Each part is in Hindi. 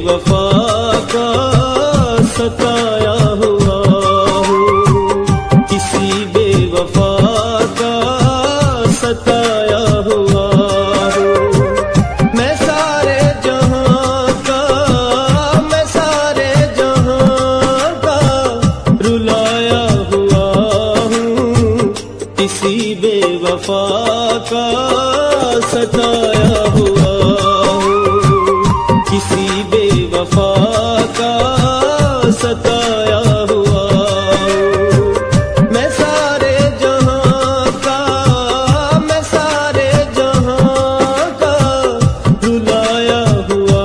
बेवफा का सताया हुआ हूँ, किसी बेवफा का सताया हुआ हूँ। मैं सारे जहां का, मैं सारे जहां का रुलाया हुआ हूँ, किसी बेवफा का सताया हुआ हूँ, किसी बेवफा का सताया हुआ हूँ। मैं सारे जहां का, मैं सारे जहां का रुलाया हुआ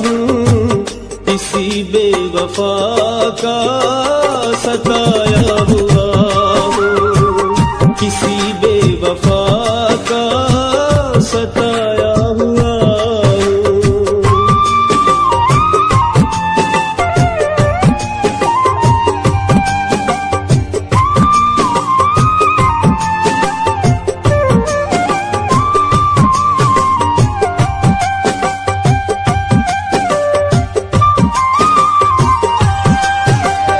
हूँ, किसी बेवफा का सताया हुआ हूँ, किसी बेवफा का सताया हुआ हूँ।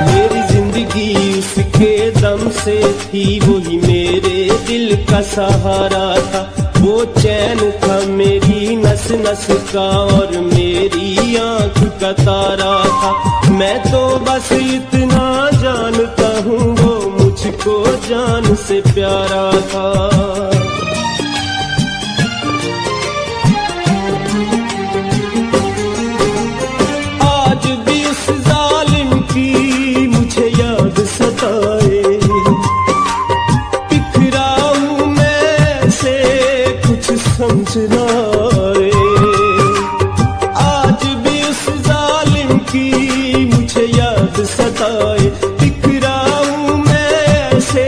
मेरी जिंदगी उसके दम से थी, वही मेरे दिल का सहारा था। वो चैन था मेरी नस नस का और मेरी आंख का तारा था। मैं तो बस इतना जानता हूँ, वो मुझको जान से प्यारा था। आज भी उस जालिम की मुझे याद सताए, बिखरा हूँ मैं से कुछ समझ ना आए। आज भी उस जालिम की मुझे याद सताए, बिखरा हूँ मैं से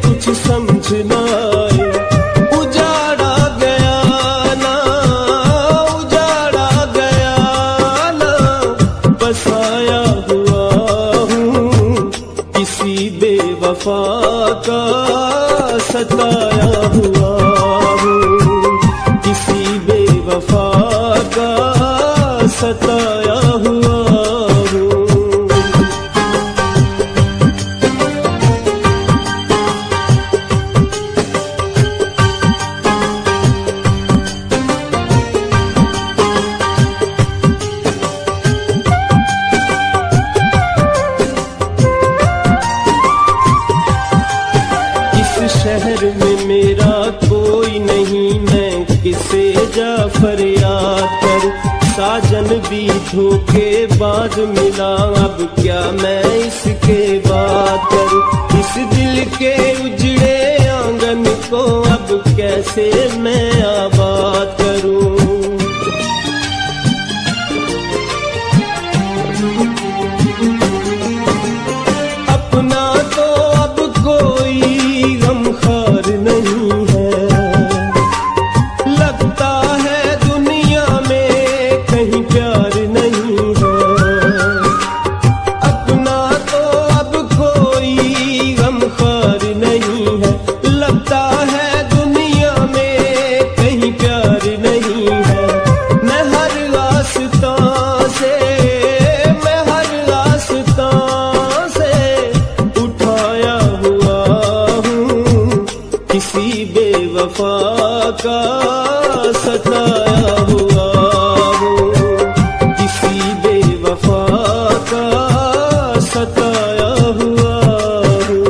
कुछ समझ ना आए। उजाड़ा गया ना, उजाड़ा गया ना, बसाया हुआ हूँ, किसी बेवफा का सताया हुआ हूँ, किसी बेवफा का सताया हुआ हूँ। शहर में मेरा कोई नहीं, मैं किसे जा फरियाद करूं। साजन भी धोखेबाज मिला, अब क्या मैं इसके बात करूं। इस दिल के उजड़े आंगन को अब कैसे मैं आबाद करूं। अपना तो अब कोई गमखार नहीं है, लगता है दुनिया में कहीं प्यार नहीं है। अपना तो अब कोई गमखार नहीं है, लगता है दुनिया में कहीं प्यार नहीं है। मैं हर रास्ता से, मैं हर रास्ता से उठाया हुआ हूँ, किसी बेवफा का सताया हुआ हूँ, किसी बेवफा का सताया हुआ हूँ।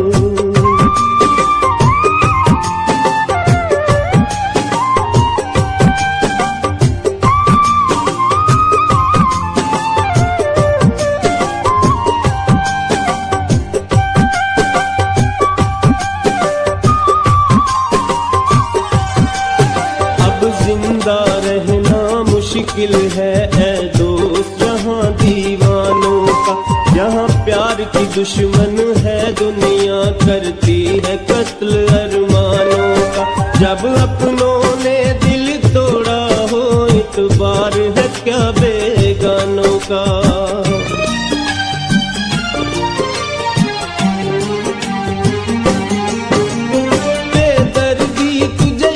जिंदा रहना मुश्किल है ऐ दोस्त यहाँ दीवानों का। यहाँ प्यार की दुश्मन है दुनिया, करती है कत्ल अरमानों का। जब अपनों ने दिल तोड़ा हो, इतबार है क्या बेगानों का।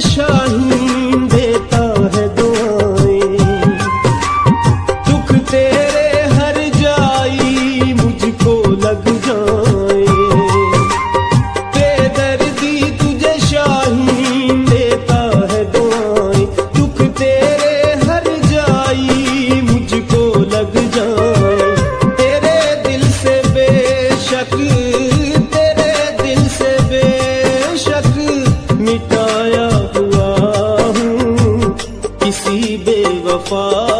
शाहीन देता है दुआएं, दुख तेरे खोया हुआ हूँ किसी बेवफा